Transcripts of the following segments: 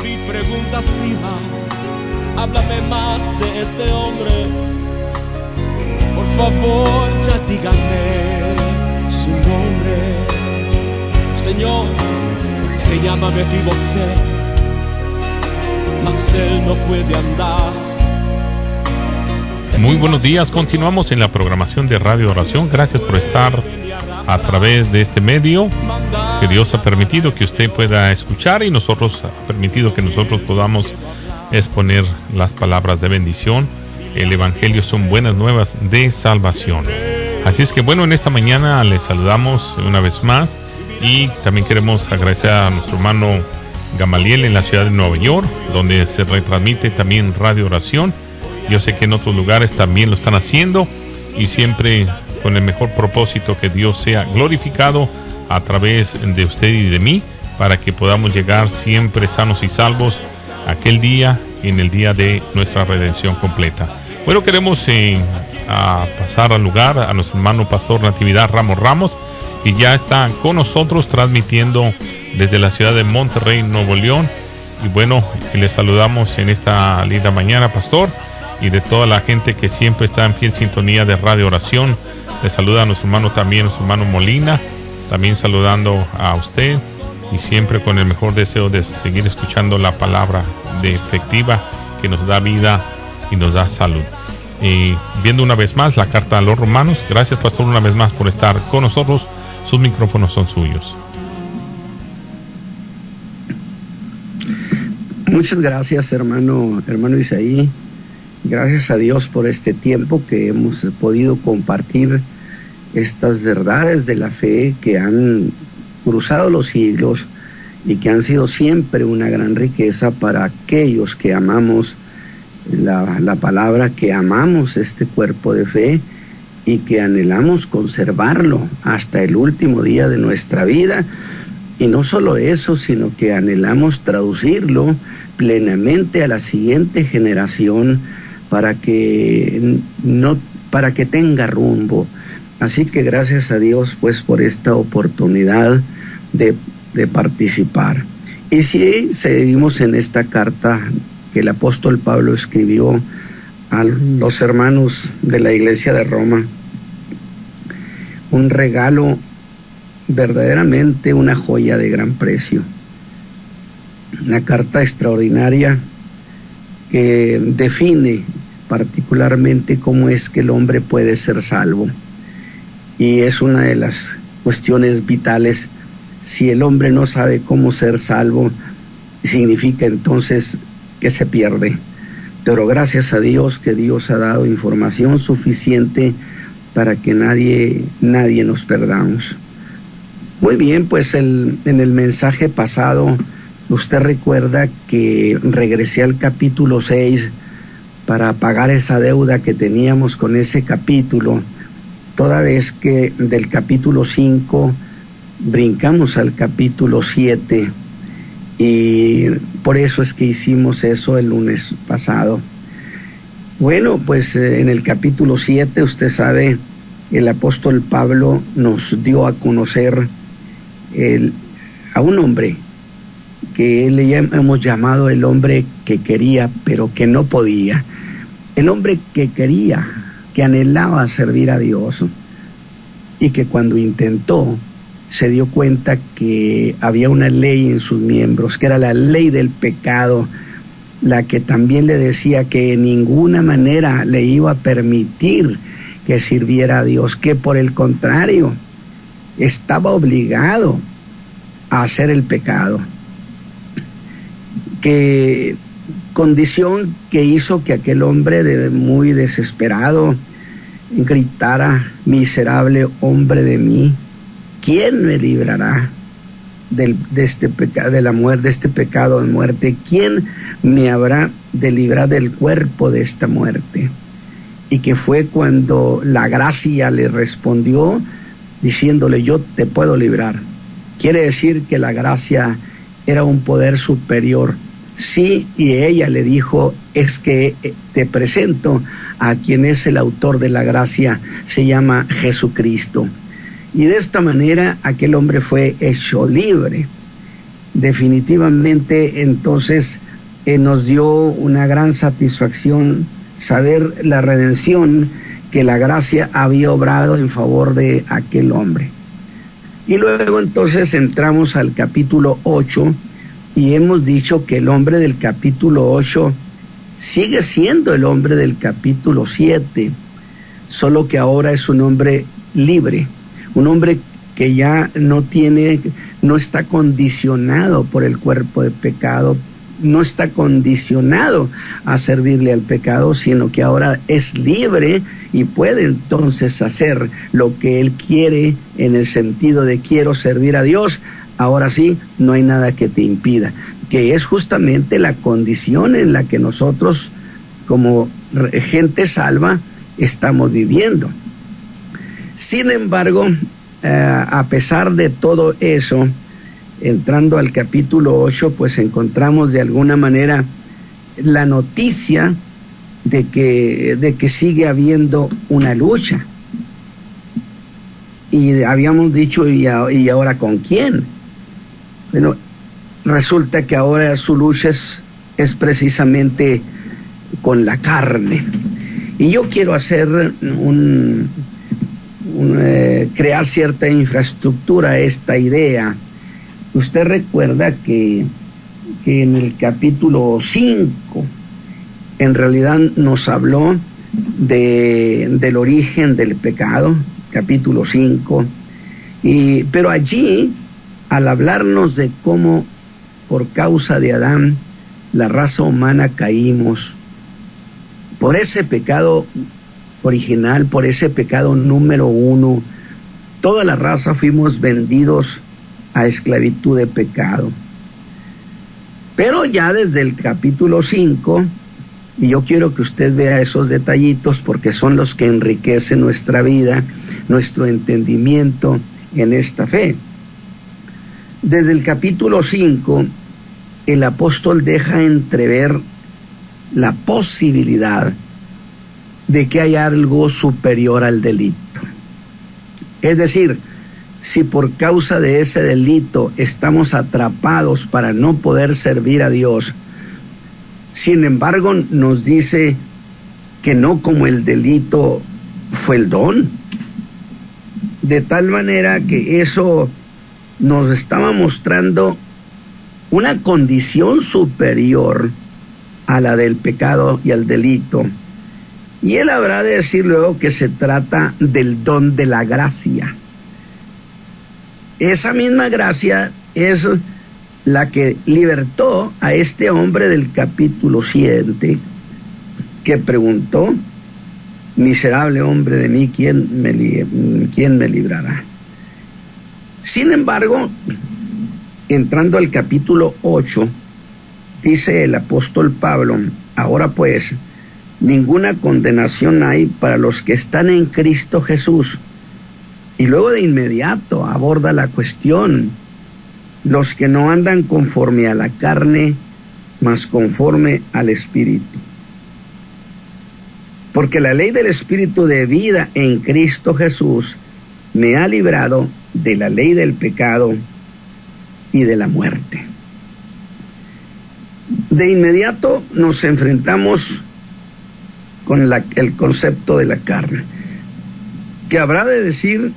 Mi pregunta siga, háblame más de este hombre. Por favor, ya díganme su nombre. Señor, se llama Mefiboset, mas él no puede andar. Muy buenos días, continuamos en la programación de Radio Oración. Gracias por estar a través de este medio que Dios ha permitido que usted pueda escuchar, y nosotros ha permitido que nosotros podamos exponer las palabras de bendición. El Evangelio son buenas nuevas de salvación. Así es que bueno, en esta mañana les saludamos una vez más, y también queremos agradecer a nuestro hermano Gamaliel en la ciudad de Nueva York, donde se retransmite también Radio Oración. Yo sé que en otros lugares también lo están haciendo, y siempre con el mejor propósito, que Dios sea glorificado a través de usted y de mí, para que podamos llegar siempre sanos y salvos aquel día, en el día de nuestra redención completa. Bueno, queremos pasar al lugar a nuestro hermano Pastor Natividad Ramos, que ya está con nosotros transmitiendo desde la ciudad de Monterrey, Nuevo León. Y bueno, les saludamos en esta linda mañana, Pastor, y de toda la gente que siempre está en fiel sintonía de Radio Oración. Le saluda a nuestro hermano también, nuestro hermano Molina, también saludando a usted, y siempre con el mejor deseo de seguir escuchando la palabra de efectiva que nos da vida y nos da salud. Y viendo una vez más la carta a los Romanos. Gracias, Pastor, una vez más por estar con nosotros. Sus micrófonos son suyos. Muchas gracias, hermano Isaí. Gracias a Dios por este tiempo que hemos podido compartir estas verdades de la fe que han cruzado los siglos y que han sido siempre una gran riqueza para aquellos que amamos la palabra, que amamos este cuerpo de fe y que anhelamos conservarlo hasta el último día de nuestra vida. Y no solo eso, sino que anhelamos traducirlo plenamente a la siguiente generación, para que tenga rumbo. Así que gracias a Dios pues por esta oportunidad de participar. Y si seguimos en esta carta que el apóstol Pablo escribió a los hermanos de la iglesia de Roma, un regalo, verdaderamente una joya de gran precio, una carta extraordinaria que define particularmente cómo es que el hombre puede ser salvo, y es una de las cuestiones vitales. Si el hombre no sabe cómo ser salvo, significa entonces que se pierde. Pero gracias a Dios que Dios ha dado información suficiente para que nadie nos perdamos. Muy bien, pues en el mensaje pasado usted recuerda que regresé al capítulo 6 para pagar esa deuda que teníamos con ese capítulo, toda vez que del capítulo 5 brincamos al capítulo 7, y por eso es que hicimos eso el lunes pasado. Bueno, pues en el capítulo 7, usted sabe, el apóstol Pablo nos dio a conocer a un hombre que le hemos llamado el hombre que quería pero que no podía. El hombre que quería, que anhelaba servir a Dios, y que cuando intentó se dio cuenta que había una ley en sus miembros, que era la ley del pecado, la que también le decía que de ninguna manera le iba a permitir que sirviera a Dios, que por el contrario estaba obligado a hacer el pecado, que condición que hizo que aquel hombre muy desesperado gritara: miserable hombre de mí, ¿quién me librará de este pecado, de la muerte, de este pecado de muerte? ¿Quién me habrá de librar del cuerpo de esta muerte? Y que fue cuando la gracia le respondió diciéndole: yo te puedo librar. Quiere decir que la gracia era un poder superior. Sí, y ella le dijo: es que te presento a quien es el autor de la gracia, se llama Jesucristo. Y de esta manera aquel hombre fue hecho libre. definitivamente entonces nos dio una gran satisfacción saber la redención que la gracia había obrado en favor de aquel hombre. Y luego entonces entramos al capítulo 8 y hemos dicho que el hombre del capítulo 8 sigue siendo el hombre del capítulo 7, solo que ahora es un hombre libre, un hombre que ya no está condicionado por el cuerpo de pecado, no está condicionado a servirle al pecado, sino que ahora es libre y puede entonces hacer lo que él quiere, en el sentido de quiero servir a Dios. Ahora sí, no hay nada que te impida, que es justamente la condición en la que nosotros como gente salva estamos viviendo. Sin embargo, a pesar de todo eso, entrando al capítulo 8, pues encontramos de alguna manera la noticia de que sigue habiendo una lucha. Y habíamos dicho, ¿y ahora con quién? Bueno, resulta que ahora su lucha es precisamente con la carne. Y yo quiero hacer crear cierta infraestructura a esta idea. Usted recuerda que en el capítulo 5 en realidad nos habló del origen del pecado, capítulo 5, pero allí, al hablarnos de cómo por causa de Adán la raza humana caímos, por ese pecado original, por ese pecado número 1, toda la raza fuimos vendidos a esclavitud de pecado. Pero ya desde el capítulo 5, y yo quiero que usted vea esos detallitos porque son los que enriquecen nuestra vida, nuestro entendimiento en esta fe. Desde el capítulo 5, el apóstol deja entrever la posibilidad de que haya algo superior al delito. Es decir, si por causa de ese delito estamos atrapados para no poder servir a Dios, sin embargo nos dice que no como el delito fue el don, de tal manera que eso nos estaba mostrando una condición superior a la del pecado y al delito. Y él habrá de decir luego que se trata del don de la gracia. Esa misma gracia es la que libertó a este hombre del capítulo 7, que preguntó: miserable hombre de mí, ¿quién me librará? Sin embargo, entrando al capítulo 8, dice el apóstol Pablo: ahora pues, ninguna condenación hay para los que están en Cristo Jesús. Y luego de inmediato aborda la cuestión: los que no andan conforme a la carne, mas conforme al Espíritu. Porque la ley del Espíritu de vida en Cristo Jesús me ha librado de la ley del pecado y de la muerte. De inmediato nos enfrentamos con el concepto de la carne, que habrá de decir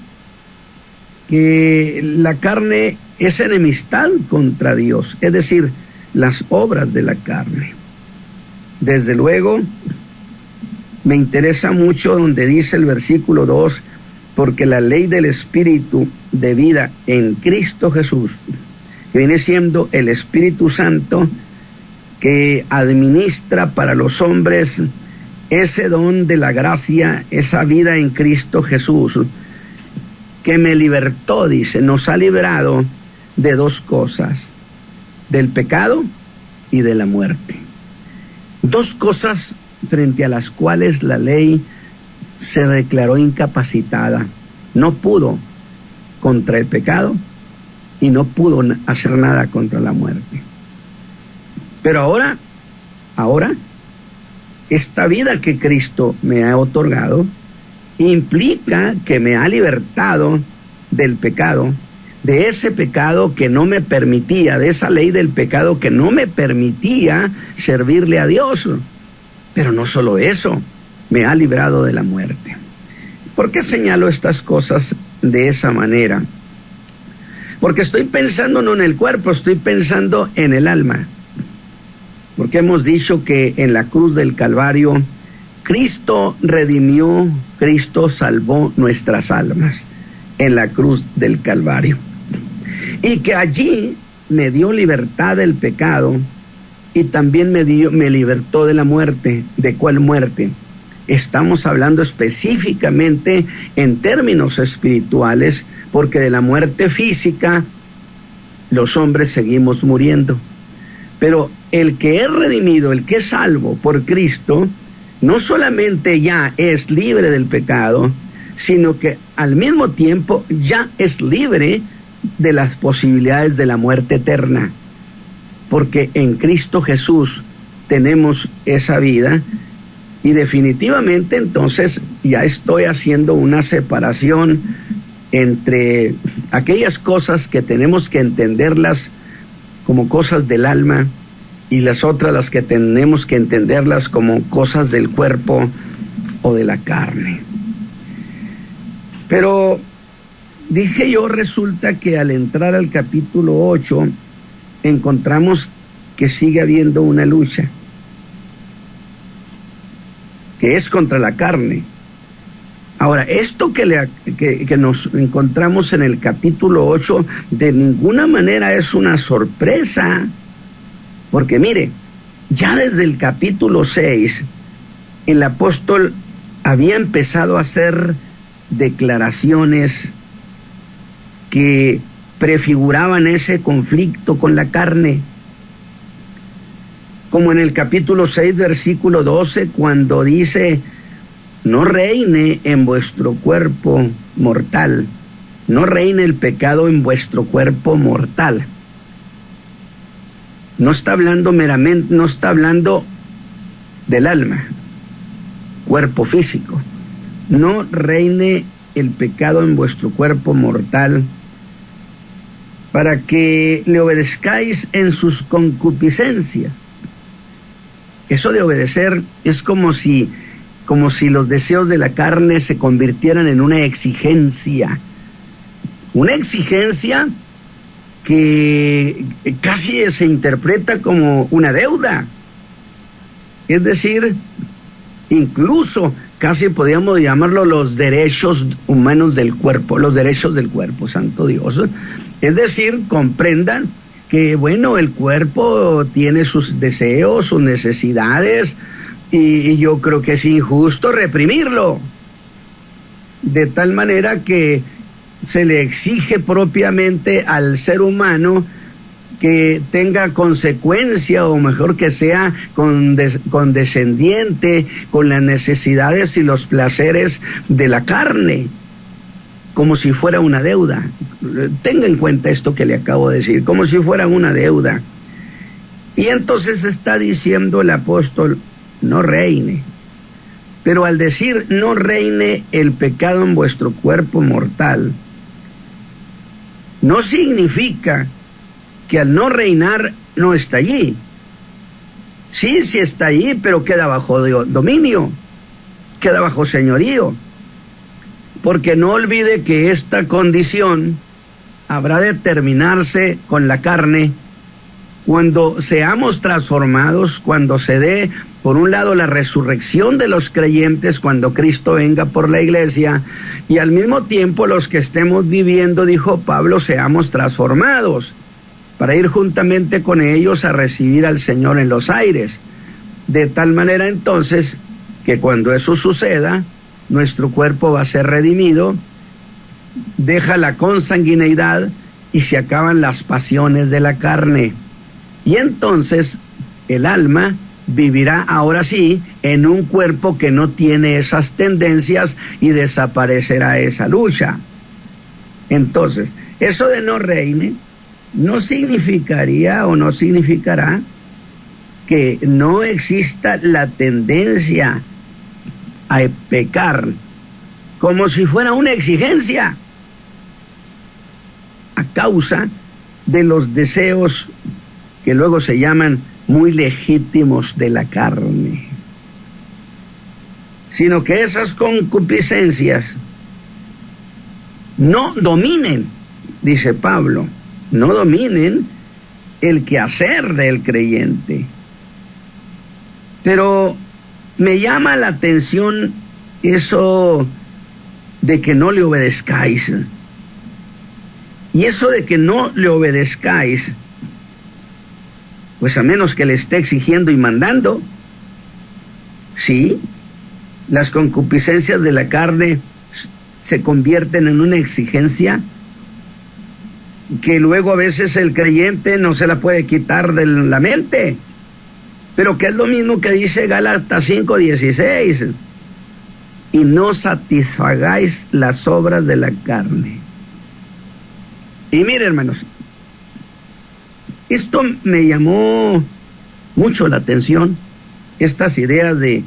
que la carne es enemistad contra Dios, es decir, las obras de la carne. Desde luego, me interesa mucho donde dice el versículo 2, porque la ley del Espíritu de vida en Cristo Jesús, que viene siendo el Espíritu Santo, que administra para los hombres ese don de la gracia, esa vida en Cristo Jesús, que me libertó, dice, nos ha librado de dos cosas: del pecado y de la muerte. Dos cosas frente a las cuales la ley se declaró incapacitada. No pudo contra el pecado y no pudo hacer nada contra la muerte. Pero ahora, esta vida que Cristo me ha otorgado implica que me ha libertado del pecado, de ese pecado que no me permitía, de esa ley del pecado que no me permitía servirle a Dios. Pero no solo eso, me ha librado de la muerte. ¿Por qué señalo estas cosas de esa manera? Porque estoy pensando no en el cuerpo, estoy pensando en el alma. Porque hemos dicho que en la cruz del Calvario, Cristo redimió, Cristo salvó nuestras almas en la cruz del Calvario. Y que allí me dio libertad del pecado y también me libertó de la muerte. ¿De cuál muerte? Estamos hablando específicamente en términos espirituales, porque de la muerte física los hombres seguimos muriendo. Pero el que es redimido, el que es salvo por Cristo, no solamente ya es libre del pecado, sino que al mismo tiempo ya es libre de las posibilidades de la muerte eterna. Porque en Cristo Jesús tenemos esa vida. Y definitivamente entonces ya estoy haciendo una separación entre aquellas cosas que tenemos que entenderlas como cosas del alma y las otras las que tenemos que entenderlas como cosas del cuerpo o de la carne. Pero dije yo, resulta que al entrar al capítulo 8 encontramos que sigue habiendo una lucha, que es contra la carne. Ahora, esto que nos encontramos en el capítulo 8 de ninguna manera es una sorpresa, porque mire, ya desde el capítulo 6 el apóstol había empezado a hacer declaraciones que prefiguraban ese conflicto con la carne. Como en el capítulo 6, versículo 12, cuando dice: no reine en vuestro cuerpo mortal, no reine el pecado en vuestro cuerpo mortal. No está hablando meramente, no está hablando del alma, cuerpo físico. No reine el pecado en vuestro cuerpo mortal, para que le obedezcáis en sus concupiscencias. Eso de obedecer es como si los deseos de la carne se convirtieran en una exigencia que casi se interpreta como una deuda. Es decir, incluso casi podríamos llamarlo los derechos humanos del cuerpo, los derechos del cuerpo, santo Dios. Es decir, comprendan que, bueno, el cuerpo tiene sus deseos, sus necesidades, y yo creo que es injusto reprimirlo, de tal manera que se le exige propiamente al ser humano que tenga consecuencia, o mejor que sea condescendiente con las necesidades y los placeres de la carne, como si fuera una deuda. Tenga en cuenta esto que le acabo de decir, como si fuera una deuda. Y entonces está diciendo el apóstol: no reine. Pero al decir no reine el pecado en vuestro cuerpo mortal, no significa que al no reinar no está allí. Sí está allí, pero queda bajo dominio, queda bajo señorío. Porque no olvide que esta condición habrá de terminarse con la carne cuando seamos transformados, cuando se dé, por un lado, la resurrección de los creyentes, cuando Cristo venga por la iglesia, y al mismo tiempo los que estemos viviendo, dijo Pablo, seamos transformados, para ir juntamente con ellos a recibir al Señor en los aires. De tal manera entonces que cuando eso suceda, nuestro cuerpo va a ser redimido, deja la consanguineidad y se acaban las pasiones de la carne. Y entonces el alma vivirá ahora sí en un cuerpo que no tiene esas tendencias y desaparecerá esa lucha. Entonces, eso de no reine no significaría o no significará que no exista la tendencia a pecar como si fuera una exigencia. a causa de los deseos que luego se llaman muy legítimos de la carne, sino que esas concupiscencias no dominen, dice Pablo, no dominen el quehacer del creyente. Pero me llama la atención eso de que no le obedezcáis. Y eso de que no le obedezcáis, pues a menos que le esté exigiendo y mandando, sí, las concupiscencias de la carne se convierten en una exigencia que luego a veces el creyente no se la puede quitar de la mente, pero que es lo mismo que dice Gálatas 5:16, y no satisfagáis las obras de la carne. Y miren, hermanos, esto me llamó mucho la atención, estas ideas de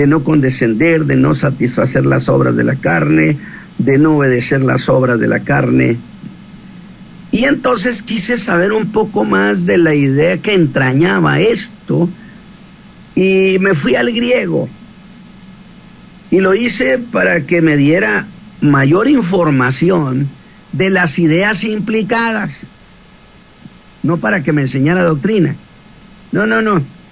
no condescender, de no satisfacer las obras de la carne, de no obedecer las obras de la carne. Y entonces quise saber un poco más de la idea que entrañaba esto, y me fui al griego. Y lo hice para que me diera mayor información de las ideas implicadas. No para que me enseñara doctrina. No,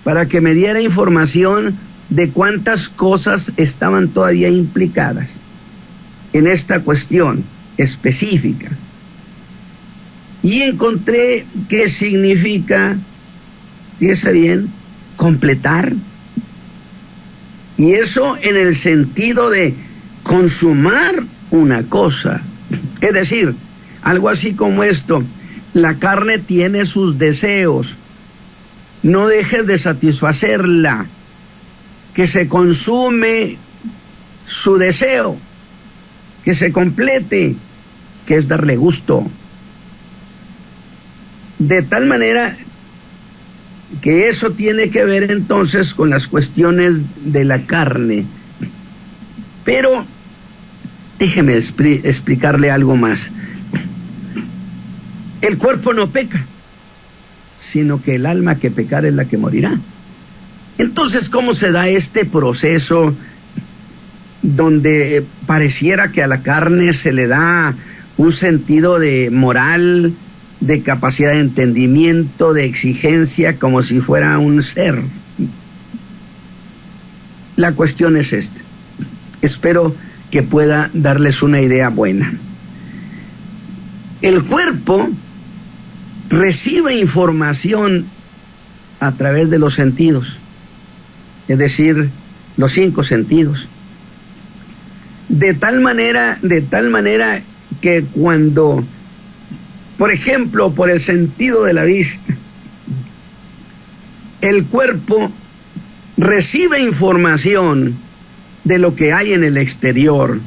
para que me diera información de cuántas cosas estaban todavía implicadas en esta cuestión específica. Y encontré que significa, fíjese bien, completar. Y eso en el sentido de consumar una cosa. Es decir, algo así como esto: la carne tiene sus deseos, no dejes de satisfacerla, que se consume su deseo, que se complete, que es darle gusto. De tal manera que eso tiene que ver entonces con las cuestiones de la carne. Pero déjeme explicarle algo más. El cuerpo no peca, sino que el alma que pecar es la que morirá. Entonces, ¿cómo se da este proceso donde pareciera que a la carne se le da un sentido de moral, de capacidad de entendimiento, de exigencia, como si fuera un ser? La cuestión es esta. Espero que pueda darles una idea buena. El cuerpo recibe información a través de los sentidos, es decir, los 5 sentidos. De tal manera que cuando, por ejemplo, por el sentido de la vista, el cuerpo recibe información de lo que hay en el exterior,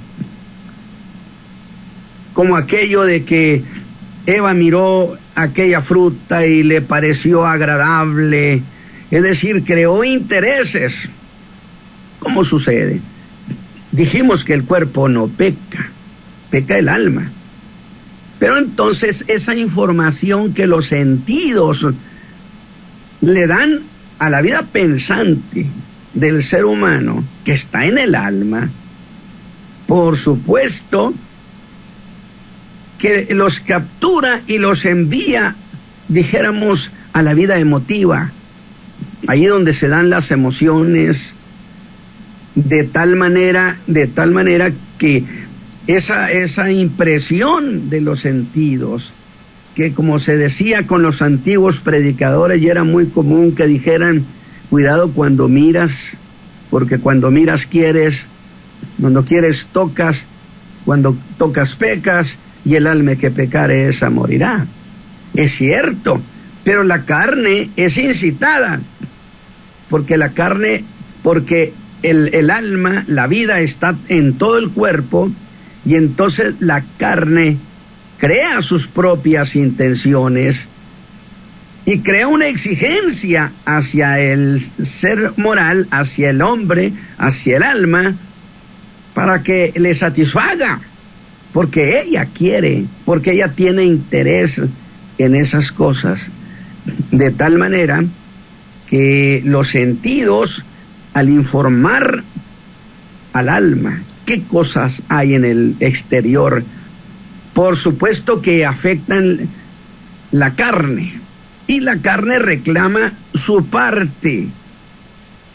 como aquello de que Eva miró aquella fruta y le pareció agradable, es decir, creó intereses. ¿Cómo sucede? Dijimos que el cuerpo no peca, peca el alma. Pero entonces esa información que los sentidos le dan a la vida pensante del ser humano, que está en el alma, por supuesto que los captura y los envía, dijéramos, a la vida emotiva, ahí donde se dan las emociones, de tal manera que esa impresión de los sentidos, que como se decía con los antiguos predicadores, y era muy común que dijeran: cuidado cuando miras, porque cuando miras quieres, cuando quieres tocas, cuando tocas pecas, y el alma que pecare esa morirá. Es cierto, pero la carne es incitada, porque el alma, la vida está en todo el cuerpo, y entonces la carne crea sus propias intenciones y crea una exigencia hacia el ser moral, hacia el hombre, hacia el alma, para que le satisfaga. porque ella quiere, porque ella tiene interés en esas cosas, de tal manera que los sentidos, al informar al alma qué cosas hay en el exterior, por supuesto que afectan la carne, y la carne reclama su parte,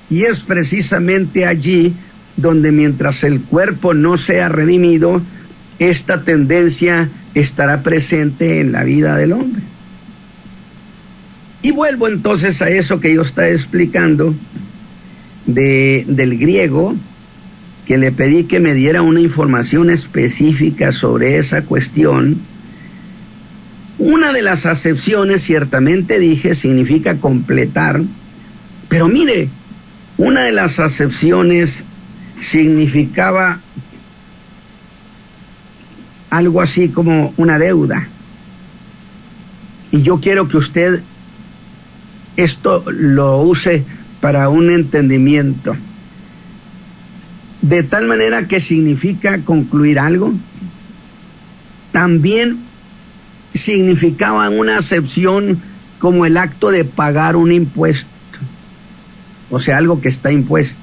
y es precisamente allí donde, mientras el cuerpo no sea redimido, esta tendencia estará presente en la vida del hombre. Y vuelvo entonces a eso que yo estaba explicando del griego, que le pedí que me diera una información específica sobre esa cuestión. Una de las acepciones, ciertamente dije, significa completar, pero mire, una de las acepciones significaba algo así como una deuda. Y yo quiero que usted esto lo use para un entendimiento. De tal manera que significa concluir algo. También significaba una acepción como el acto de pagar un impuesto. O sea, algo que está impuesto.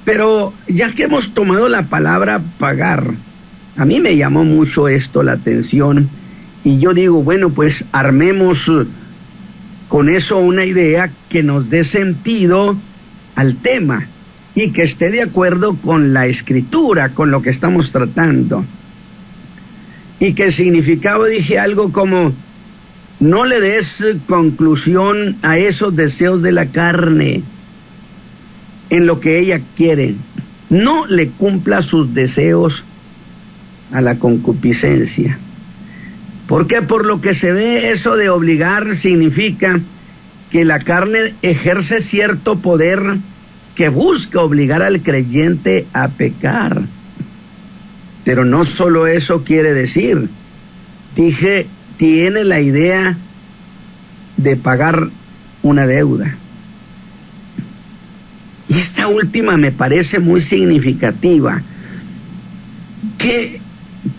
Pero ya que hemos tomado la palabra pagar, a mí me llamó mucho esto la atención, y yo digo, bueno, pues armemos con eso una idea que nos dé sentido al tema y que esté de acuerdo con la escritura, con lo que estamos tratando. Y que significaba, dije, algo como: no le des conclusión a esos deseos de la carne en lo que ella quiere. No le cumpla sus deseos a la concupiscencia. Porque por lo que se ve, eso de obligar significa que la carne ejerce cierto poder que busca obligar al creyente a pecar. Pero no solo eso quiere decir. Dije, tiene la idea de pagar una deuda. Y esta última me parece muy significativa. ¿Qué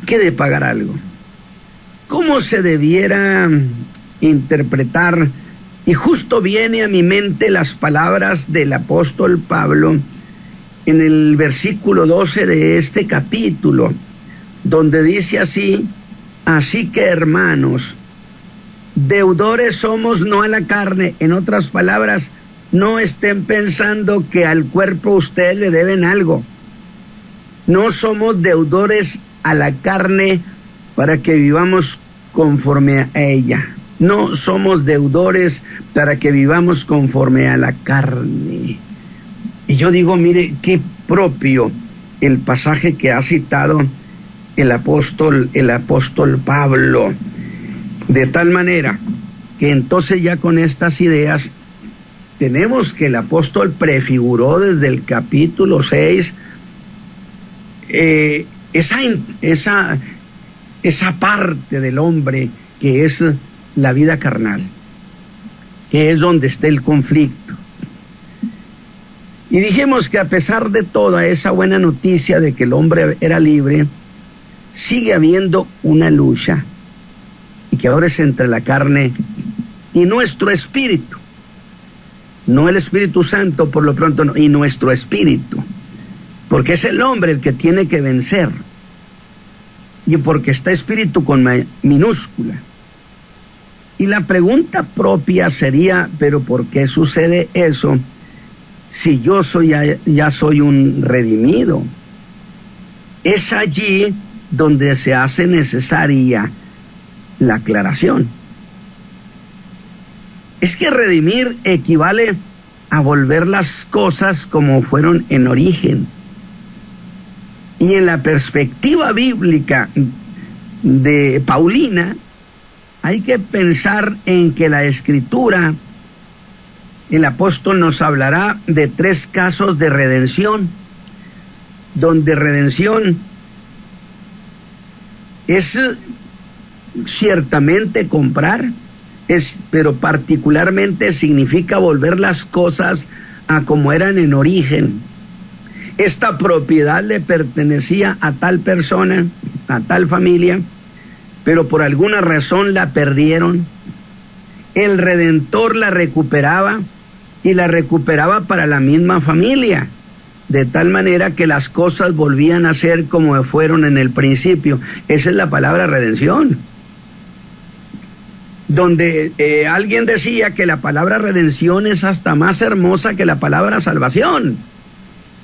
de pagar algo? ¿Cómo se debiera interpretar? Y justo viene a mi mente las palabras del apóstol Pablo en el versículo 12 de este capítulo, donde dice así: así que, hermanos, deudores somos no a la carne. En otras palabras, no estén pensando que al cuerpo ustedes le deben algo. No somos deudores a la carne para que vivamos conforme a ella. No somos deudores para que vivamos conforme a la carne. Y yo digo, mire, qué propio el pasaje que ha citado el apóstol Pablo. De tal manera que entonces, ya con estas ideas, tenemos que el apóstol prefiguró desde el capítulo 6 esa parte del hombre que es la vida carnal, que es donde está el conflicto. Y dijimos que a pesar de toda esa buena noticia de que el hombre era libre, sigue habiendo una lucha, y que ahora es entre la carne y nuestro espíritu. No el Espíritu Santo, por lo pronto, no, y nuestro espíritu, porque es el hombre el que tiene que vencer, y porque está espíritu con minúscula. Y la pregunta propia sería, ¿pero por qué sucede eso si yo ya soy un redimido? Es allí donde se hace necesaria la aclaración. Es que redimir equivale a volver las cosas como fueron en origen. Y en la perspectiva bíblica de Paulina, hay que pensar en que la Escritura, el apóstol nos hablará de 3 casos de redención, donde redención es ciertamente comprar, pero particularmente significa volver las cosas a como eran en origen. Esta propiedad le pertenecía a tal persona, a tal familia, pero por alguna razón la perdieron. El Redentor la recuperaba y la recuperaba para la misma familia, de tal manera que las cosas volvían a ser como fueron en el principio. Esa es la palabra redención. Donde alguien decía que la palabra redención es hasta más hermosa que la palabra salvación,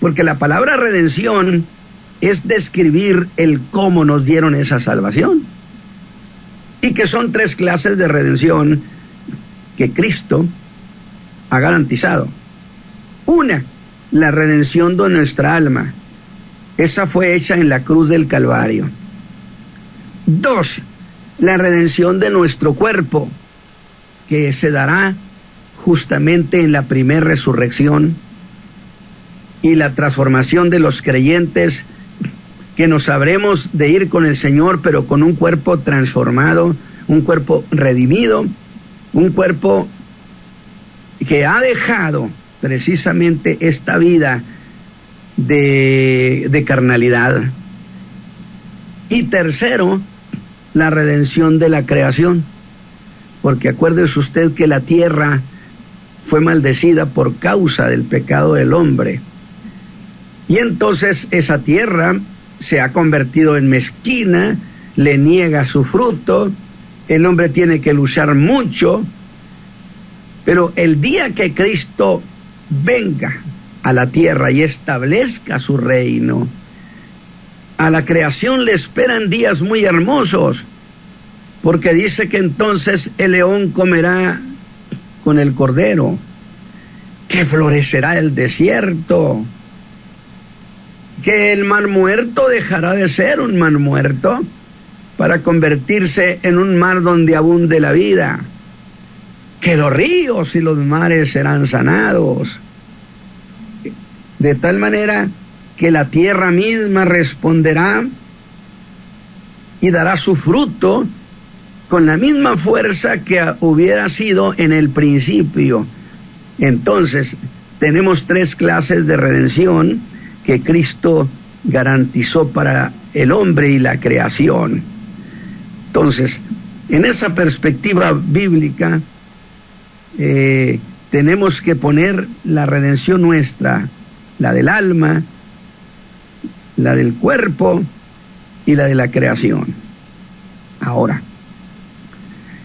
porque la palabra redención es describir el cómo nos dieron esa salvación, y que son 3 clases de redención que Cristo ha garantizado. Una, la redención de nuestra alma. Esa fue hecha en la cruz del Calvario. 2, la redención de nuestro cuerpo, que se dará justamente en la primera resurrección, y la transformación de los creyentes, que nos habremos de ir con el Señor, pero con un cuerpo transformado, un cuerpo redimido, un cuerpo que ha dejado precisamente esta vida de carnalidad. Y tercero, la redención de la creación, porque acuérdese usted que la tierra fue maldecida por causa del pecado del hombre, y entonces esa tierra se ha convertido en mezquina, le niega su fruto, el hombre tiene que luchar mucho, pero el día que Cristo venga a la tierra y establezca su reino, a la creación le esperan días muy hermosos, porque dice que entonces el león comerá con el cordero, que florecerá el desierto, que el mar muerto dejará de ser un mar muerto para convertirse en un mar donde abunde la vida, que los ríos y los mares serán sanados, de tal manera que la tierra misma responderá y dará su fruto con la misma fuerza que hubiera sido en el principio. Entonces, tenemos 3 clases de redención que Cristo garantizó para el hombre y la creación. Entonces, en esa perspectiva bíblica, tenemos que poner la redención nuestra, la del alma, la del cuerpo y la de la creación. Ahora,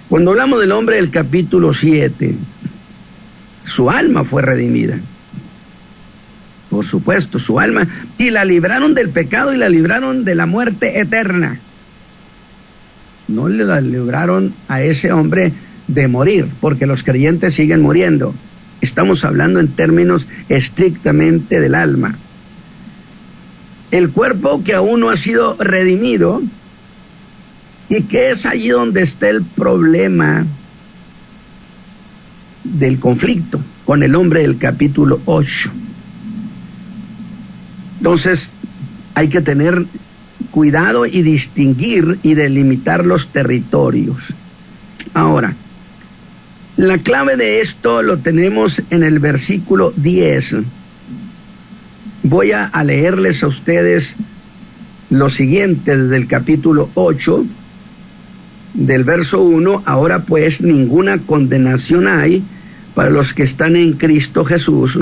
cuando hablamos del hombre del capítulo 7, su alma fue redimida. Por supuesto, su alma, y la libraron del pecado y la libraron de la muerte eterna. No le la libraron a ese hombre de morir, porque los creyentes siguen muriendo. Estamos hablando en términos estrictamente del alma. El cuerpo que aún no ha sido redimido, y que es allí donde está el problema del conflicto con el hombre del capítulo 8. Entonces, hay que tener cuidado y distinguir y delimitar los territorios. Ahora, la clave de esto lo tenemos en el versículo 10. Voy a leerles a ustedes lo siguiente desde el capítulo 8, del verso 1. Ahora pues ninguna condenación hay para los que están en Cristo Jesús,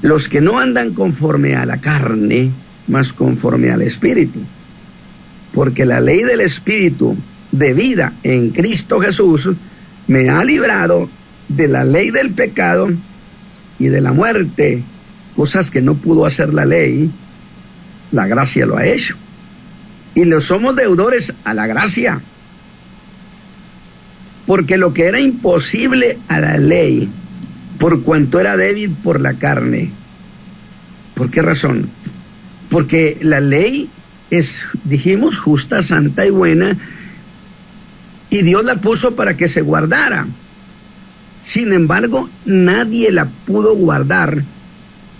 los que no andan conforme a la carne, mas conforme al Espíritu. Porque la ley del Espíritu de vida en Cristo Jesús me ha librado de la ley del pecado y de la muerte. Cosas que no pudo hacer la ley, la gracia lo ha hecho. Y le somos deudores a la gracia. Porque lo que era imposible a la ley, por cuanto era débil por la carne. ¿Por qué razón? Porque la ley es, dijimos, justa, santa y buena, y Dios la puso para que se guardara. Sin embargo, nadie la pudo guardar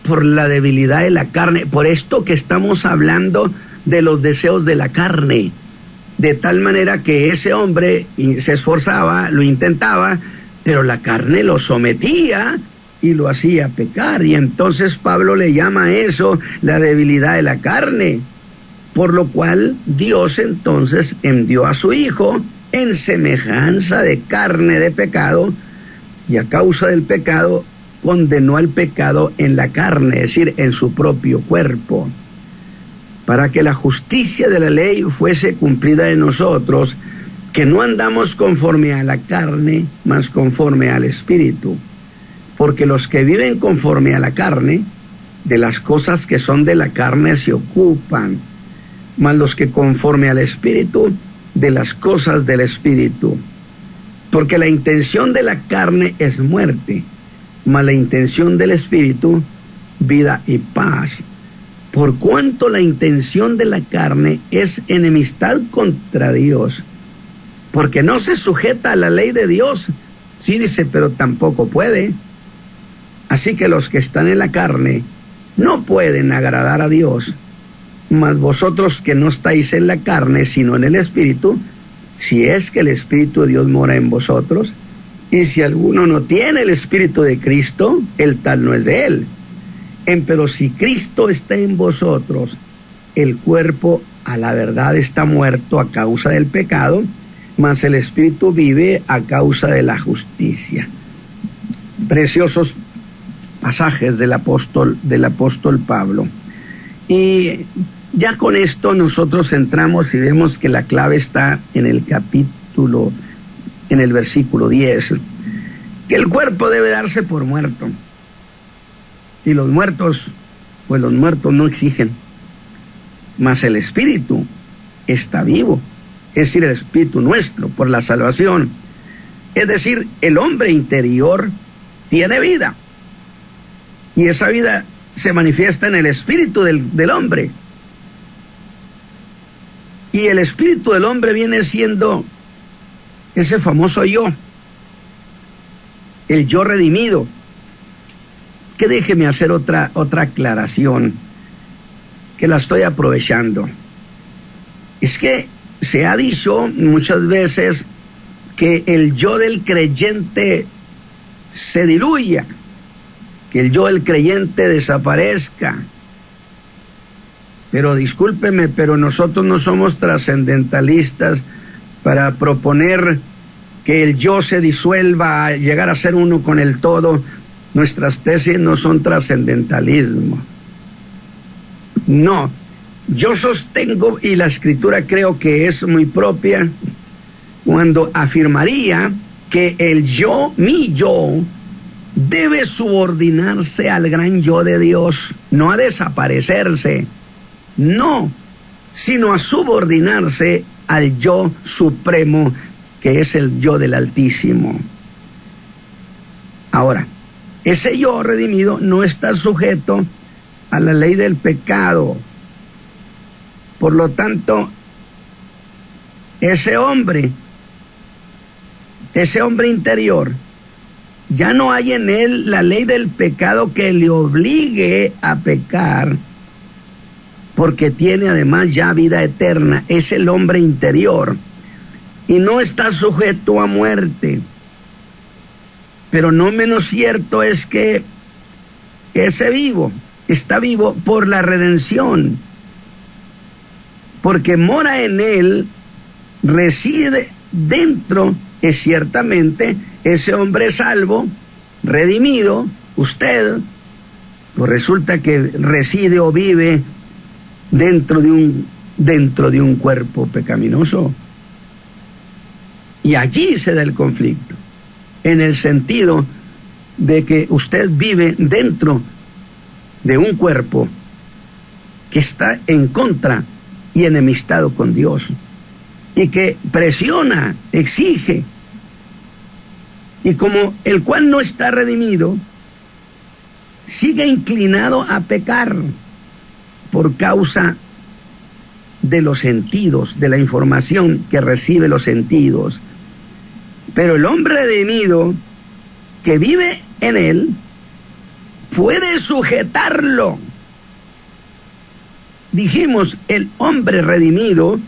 por la debilidad de la carne, por esto que estamos hablando de los deseos de la carne, de tal manera que ese hombre se esforzaba, lo intentaba, pero la carne lo sometía y lo hacía pecar. Y entonces Pablo le llama a eso la debilidad de la carne, por lo cual Dios entonces envió a su Hijo en semejanza de carne de pecado, y a causa del pecado condenó al pecado en la carne, es decir, en su propio cuerpo, para que la justicia de la ley fuese cumplida en nosotros, que no andamos conforme a la carne, mas conforme al Espíritu. Porque los que viven conforme a la carne, de las cosas que son de la carne se ocupan, mas los que conforme al Espíritu, de las cosas del Espíritu. Porque la intención de la carne es muerte, mas la intención del Espíritu, vida y paz. Por cuanto la intención de la carne es enemistad contra Dios, porque no se sujeta a la ley de Dios. Sí, dice, pero tampoco puede. Así que los que están en la carne no pueden agradar a Dios. Mas vosotros que no estáis en la carne, sino en el Espíritu, si es que el Espíritu de Dios mora en vosotros, y si alguno no tiene el Espíritu de Cristo, el tal no es de él. Pero si Cristo está en vosotros, el cuerpo a la verdad está muerto a causa del pecado, mas el Espíritu vive a causa de la justicia. Preciosos pasajes del apóstol Pablo. Y ya con esto nosotros entramos y vemos que la clave está en el capítulo, en el versículo 10, que el cuerpo debe darse por muerto. Y los muertos, pues los muertos no exigen, mas el Espíritu está vivo, es decir, el Espíritu nuestro por la salvación. Es decir, el hombre interior tiene vida, y esa vida se manifiesta en el espíritu del hombre. Y el espíritu del hombre viene siendo ese famoso yo, el yo redimido. Que déjeme hacer otra aclaración, que la estoy aprovechando. Es que se ha dicho muchas veces que el yo del creyente se diluya, que el yo del creyente desaparezca. Pero discúlpeme, pero nosotros no somos trascendentalistas para proponer que el yo se disuelva a llegar a ser uno con el todo. Nuestras tesis no son trascendentalismo. No, yo sostengo, y la Escritura creo que es muy propia, cuando afirmaría que el yo, mi yo, debe subordinarse al gran yo de Dios, no a desaparecerse, no, sino a subordinarse al yo supremo, que es el yo del Altísimo. Ahora, ese yo redimido no está sujeto a la ley del pecado. Por lo tanto, ese hombre interior, ya no hay en él la ley del pecado que le obligue a pecar, porque tiene además ya vida eterna. Es el hombre interior y no está sujeto a muerte. Pero no menos cierto es que ese vivo está vivo por la redención, porque mora en él, reside dentro, es ciertamente ese hombre salvo, redimido. Usted, pues resulta que reside o vive dentro de un cuerpo pecaminoso, y allí se da el conflicto, en el sentido de que usted vive dentro de un cuerpo que está en contra y enemistado con Dios, y que presiona, exige, y como el cual no está redimido, sigue inclinado a pecar por causa de los sentidos, de la información que recibe los sentidos. Pero el hombre redimido que vive en él puede sujetarlo. Dijimos, el hombre redimido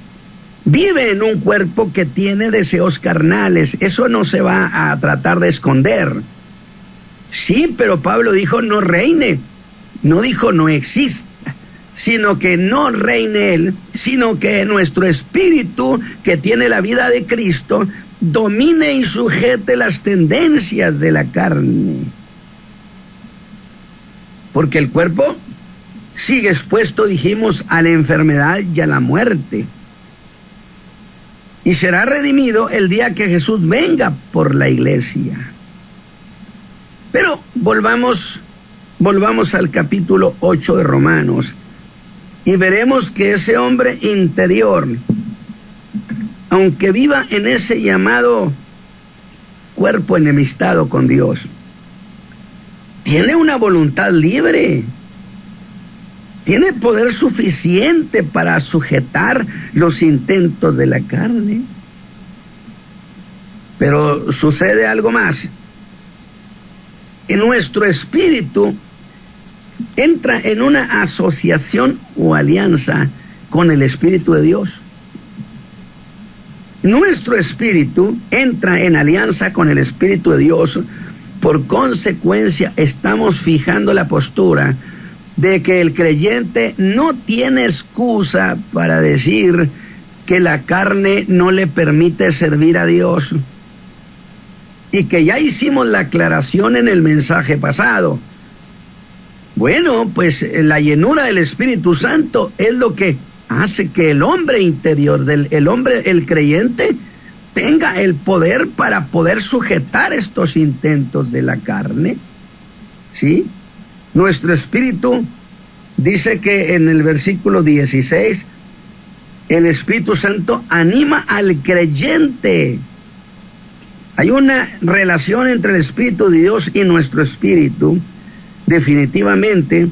vive en un cuerpo que tiene deseos carnales. Eso no se va a tratar de esconder, Sí, pero Pablo dijo no reine, no dijo no exista, sino que no reine Él, sino que nuestro espíritu, que tiene la vida de Cristo, domine y sujete las tendencias de la carne. Porque el cuerpo sigue expuesto, dijimos, a la enfermedad y a la muerte. Y será redimido el día que Jesús venga por la iglesia. Pero volvamos al capítulo 8 de Romanos y veremos que ese hombre interior, aunque viva en ese llamado cuerpo enemistado con Dios, tiene una voluntad libre, tiene poder suficiente para sujetar los intentos de la carne. Pero sucede algo más. En nuestro espíritu entra en una asociación o alianza con el Espíritu de Dios. Nuestro espíritu entra en alianza con el Espíritu de Dios. Por consecuencia, estamos fijando la postura de que el creyente no tiene excusa para decir que la carne no le permite servir a Dios. Y que ya hicimos la aclaración en el mensaje pasado. Bueno, pues la llenura del Espíritu Santo es lo que hace que el hombre interior, el creyente, tenga el poder para poder sujetar estos intentos de la carne. ¿Sí? Nuestro espíritu dice que en el versículo 16, el Espíritu Santo anima al creyente. Hay una relación entre el Espíritu de Dios y nuestro espíritu, definitivamente,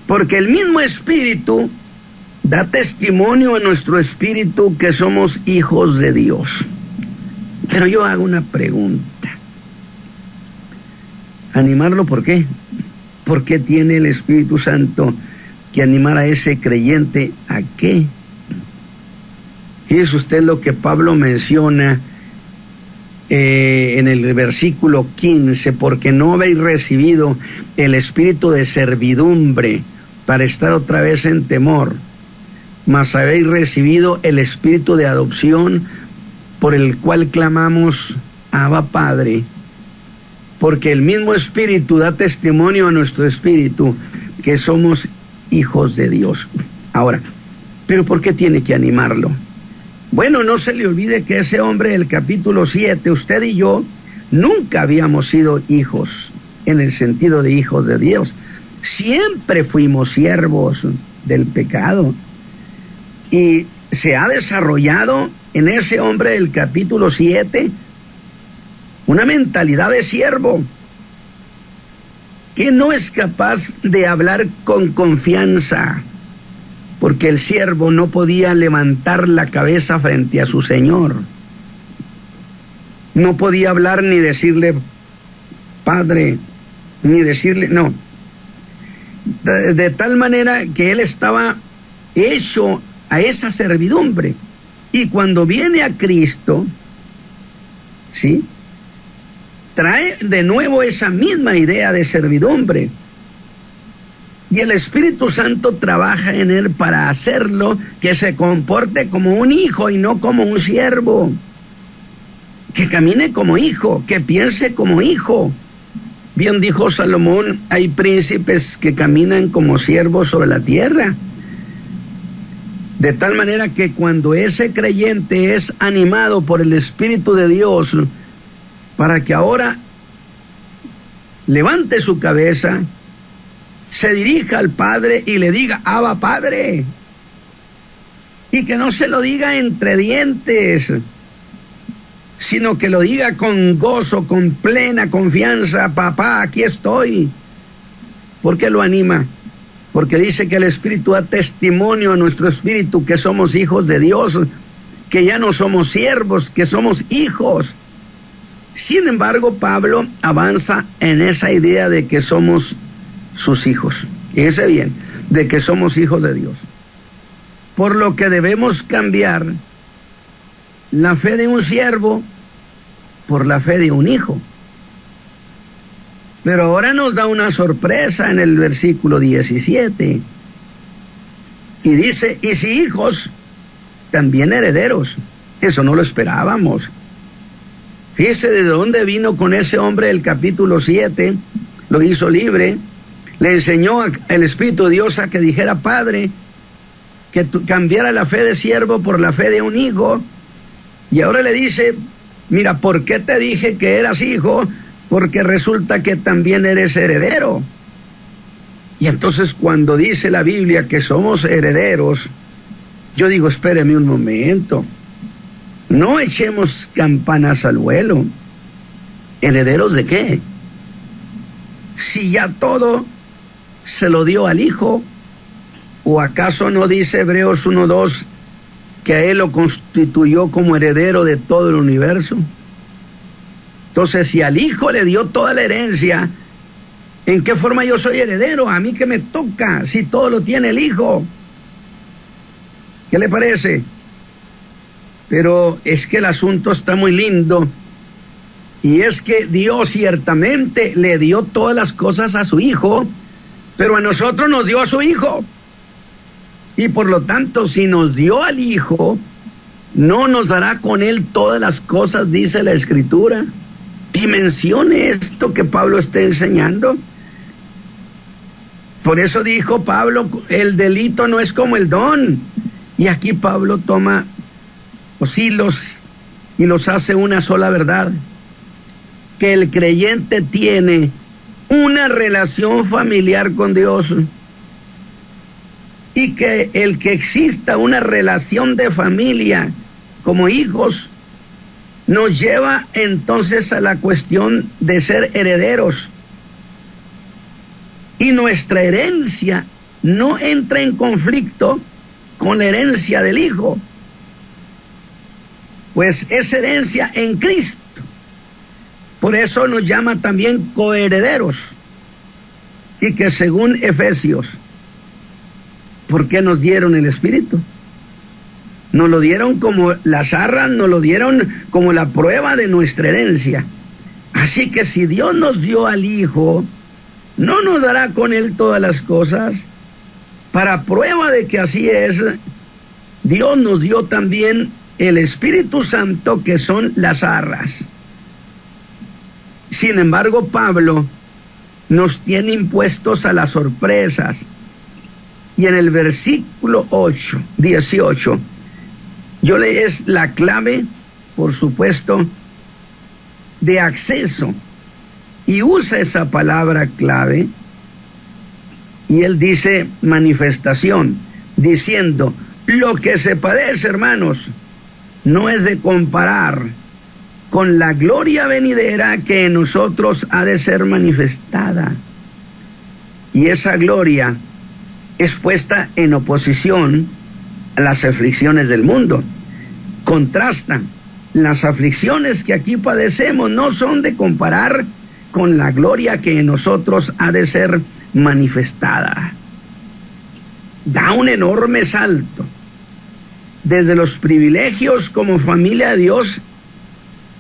porque el mismo Espíritu da testimonio a nuestro espíritu que somos hijos de Dios. Pero yo hago una pregunta. ¿Animarlo por qué? ¿Por qué tiene el Espíritu Santo que animar a ese creyente? ¿A qué? Fíjese usted lo que Pablo menciona en el versículo 15, porque no habéis recibido el espíritu de servidumbre para estar otra vez en temor, mas habéis recibido el espíritu de adopción por el cual clamamos Abba Padre, porque el mismo Espíritu da testimonio a nuestro espíritu que somos hijos de Dios. Ahora, ¿pero por qué tiene que animarlo? Bueno, no se le olvide que ese hombre del capítulo 7, usted y yo, nunca habíamos sido hijos, en el sentido de hijos de Dios. Siempre fuimos siervos del pecado. Y se ha desarrollado en ese hombre del capítulo 7 una mentalidad de siervo que no es capaz de hablar con confianza, porque el siervo no podía levantar la cabeza frente a su señor. No podía hablar ni decirle Padre, ni decirle no. De tal manera que él estaba hecho a esa servidumbre. Y cuando viene a Cristo, ¿sí?, trae de nuevo esa misma idea de servidumbre. Y el Espíritu Santo trabaja en él para hacerlo que se comporte como un hijo y no como un siervo. Que camine como hijo, que piense como hijo. Bien dijo Salomón, hay príncipes que caminan como siervos sobre la tierra. De tal manera que cuando ese creyente es animado por el Espíritu de Dios para que ahora levante su cabeza, se dirija al Padre y le diga Abba Padre, y que no se lo diga entre dientes, sino que lo diga con gozo, con plena confianza: papá, aquí estoy. ¿Por qué lo anima? Porque dice que el Espíritu da testimonio a nuestro espíritu que somos hijos de Dios, que ya no somos siervos, que somos hijos. Sin embargo, Pablo avanza en esa idea de que somos sus hijos. Fíjese bien, de que somos hijos de Dios. Por lo que debemos cambiar la fe de un siervo por la fe de un hijo. Pero ahora nos da una sorpresa en el versículo 17. Y dice, y si hijos, también herederos. Eso no lo esperábamos. Fíjese de dónde vino con ese hombre el capítulo 7, lo hizo libre, le enseñó el Espíritu de Dios a que dijera padre, que cambiara la fe de siervo por la fe de un hijo, y ahora le dice, mira, ¿por qué te dije que eras hijo? Porque resulta que también eres heredero. Y entonces cuando dice la Biblia que somos herederos, yo digo, espéreme un momento, no echemos campanas al vuelo. ¿Herederos de qué? Si ya todo se lo dio al Hijo, ¿o acaso no dice Hebreos 1:2 que a Él lo constituyó como heredero de todo el universo? Entonces, si al Hijo le dio toda la herencia, ¿en qué forma yo soy heredero? ¿A mí qué me toca si todo lo tiene el Hijo? ¿Qué le parece? Pero es que el asunto está muy lindo, y es que Dios ciertamente le dio todas las cosas a su Hijo, pero a nosotros nos dio a su Hijo. Y por lo tanto, si nos dio al Hijo, no nos dará con Él todas las cosas, dice la Escritura. Dimensione esto que Pablo está enseñando. Por eso dijo Pablo, el delito no es como el don. Y aquí Pablo toma los hilos y los hace una sola verdad: que el creyente tiene una relación familiar con Dios, y que el que exista una relación de familia como hijos nos lleva entonces a la cuestión de ser herederos, y nuestra herencia no entra en conflicto con la herencia del Hijo, pues es herencia en Cristo. Por eso nos llama también coherederos, y que según Efesios, ¿por qué nos dieron el Espíritu? Nos lo dieron como las arras, nos lo dieron como la prueba de nuestra herencia. Así que si Dios nos dio al Hijo, ¿no nos dará con Él todas las cosas? Para prueba de que así es, Dios nos dio también el Espíritu Santo, que son las arras. Sin embargo, Pablo nos tiene impuestos a las sorpresas. Y en el versículo 18, es la clave, por supuesto, de acceso. Y usa esa palabra clave, y él dice manifestación, diciendo, lo que se padece, hermanos, no es de comparar con la gloria venidera que en nosotros ha de ser manifestada. Y esa gloria es puesta en oposición a las aflicciones del mundo. Contrastan. Las aflicciones que aquí padecemos no son de comparar con la gloria que en nosotros ha de ser manifestada. Da un enorme salto desde los privilegios como familia de Dios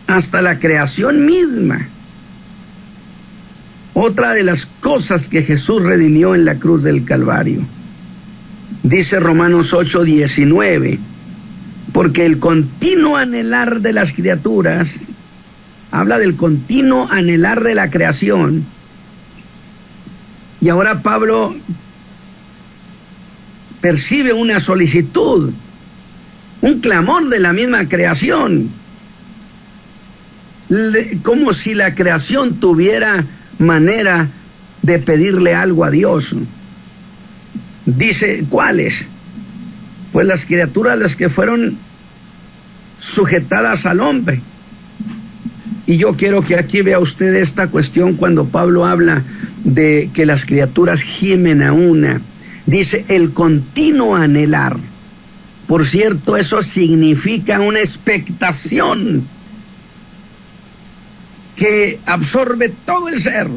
hasta la creación misma. Otra de las cosas que Jesús redimió en la cruz del Calvario. Dice Romanos 8:19, porque el continuo anhelar de las criaturas, habla del continuo anhelar de la creación. Y ahora Pablo percibe una solicitud, un clamor de la misma creación, como si la creación tuviera manera de pedirle algo a Dios. Dice, ¿cuáles? Pues las criaturas, las que fueron sujetadas al hombre. Y yo quiero que aquí vea usted esta cuestión cuando Pablo habla de que las criaturas gimen a una. Dice, el continuo anhelar. Por cierto, eso significa una expectación que absorbe todo el ser.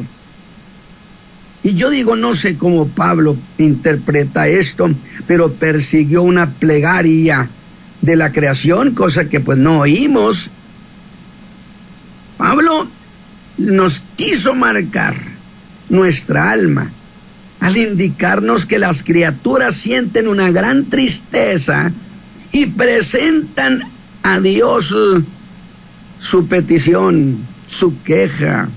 Y yo digo, no sé cómo Pablo interpreta esto, pero persiguió una plegaria de la creación, cosa que pues no oímos. Pablo nos quiso marcar nuestra alma, al indicarnos que las criaturas sienten una gran tristeza y presentan a Dios su petición, su queja.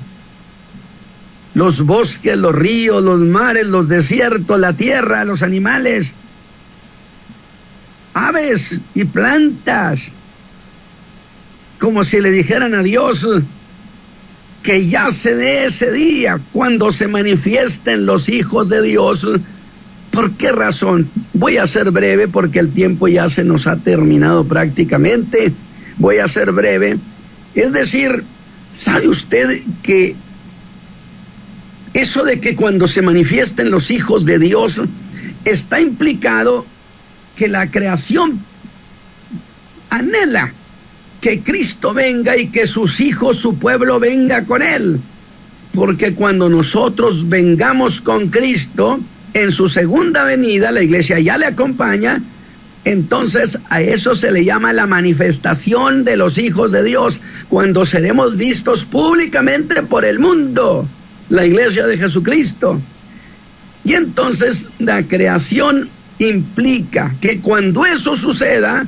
Los bosques, los ríos, los mares, los desiertos, la tierra, los animales, aves y plantas, como si le dijeran a Dios que ya se dé ese día cuando se manifiesten los hijos de Dios. ¿Por qué razón? Voy a ser breve porque el tiempo ya se nos ha terminado prácticamente. Voy a ser breve. Es decir, ¿sabe usted que eso de que cuando se manifiesten los hijos de Dios está implicado que la creación anhela que Cristo venga y que sus hijos, su pueblo, venga con Él? Porque cuando nosotros vengamos con Cristo en su segunda venida, la iglesia ya le acompaña, entonces a eso se le llama la manifestación de los hijos de Dios, cuando seremos vistos públicamente por el mundo, la iglesia de Jesucristo. Y entonces la creación implica que cuando eso suceda,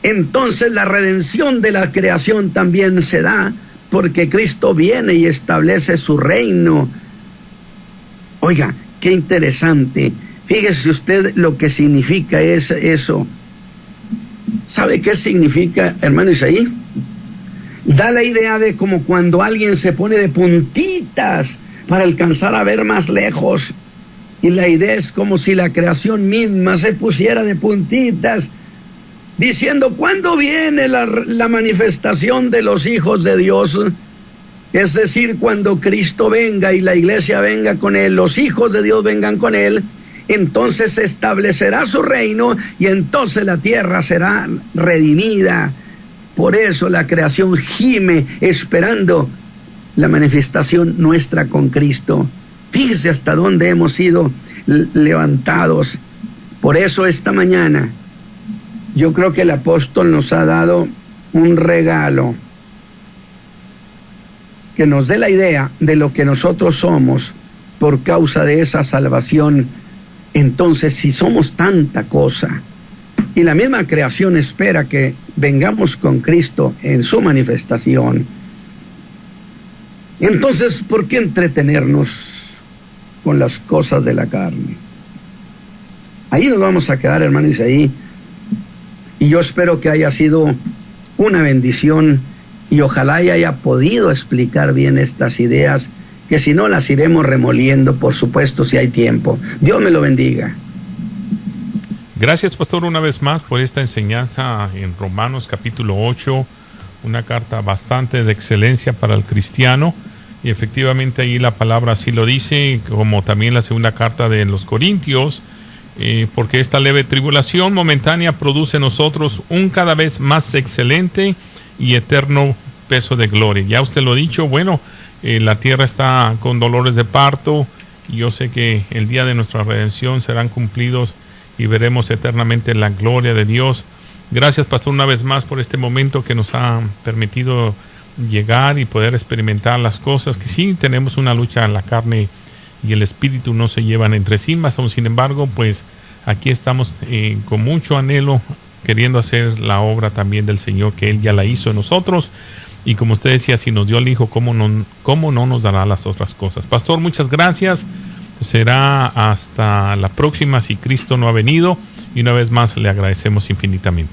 entonces la redención de la creación también se da, porque Cristo viene y establece su reino. Oiga, qué interesante. Fíjese usted lo que significa eso. ¿Sabe qué significa, hermano Isaí? Da la idea de como cuando alguien se pone de puntitas para alcanzar a ver más lejos. Y la idea es como si la creación misma se pusiera de puntitas, diciendo, ¿cuándo viene la manifestación de los hijos de Dios? Es decir, cuando Cristo venga y la iglesia venga con Él, los hijos de Dios vengan con Él, entonces se establecerá su reino y entonces la tierra será redimida. Por eso la creación gime esperando la manifestación nuestra con Cristo. Fíjese hasta dónde hemos sido levantados. Por eso esta mañana yo creo que el apóstol nos ha dado un regalo que nos dé la idea de lo que nosotros somos por causa de esa salvación. Entonces, si somos tanta cosa y la misma creación espera que vengamos con Cristo en su manifestación, entonces, ¿por qué entretenernos con las cosas de la carne? Ahí nos vamos a quedar, hermano Isaí. Y yo espero que haya sido una bendición y ojalá haya podido explicar bien estas ideas, que si no las iremos remoliendo, por supuesto, si hay tiempo. Dios me lo bendiga. Gracias, pastor, una vez más por esta enseñanza en Romanos capítulo 8, una carta bastante de excelencia para el cristiano. Y efectivamente ahí la palabra así lo dice, como también la segunda carta de los Corintios, porque esta leve tribulación momentánea produce en nosotros un cada vez más excelente y eterno peso de gloria. Ya usted lo ha dicho, bueno, la tierra está con dolores de parto, y yo sé que el día de nuestra redención serán cumplidos y veremos eternamente la gloria de Dios. Gracias, pastor, una vez más por este momento que nos ha permitido llegar y poder experimentar las cosas, que sí tenemos una lucha en la carne y el espíritu no se llevan entre sí, mas aún sin embargo, pues aquí estamos con mucho anhelo, queriendo hacer la obra también del Señor, que Él ya la hizo en nosotros. Y como usted decía, si nos dio el Hijo, ¿cómo no nos dará las otras cosas? Pastor, muchas gracias. Será hasta la próxima si Cristo no ha venido. Y una vez más le agradecemos infinitamente.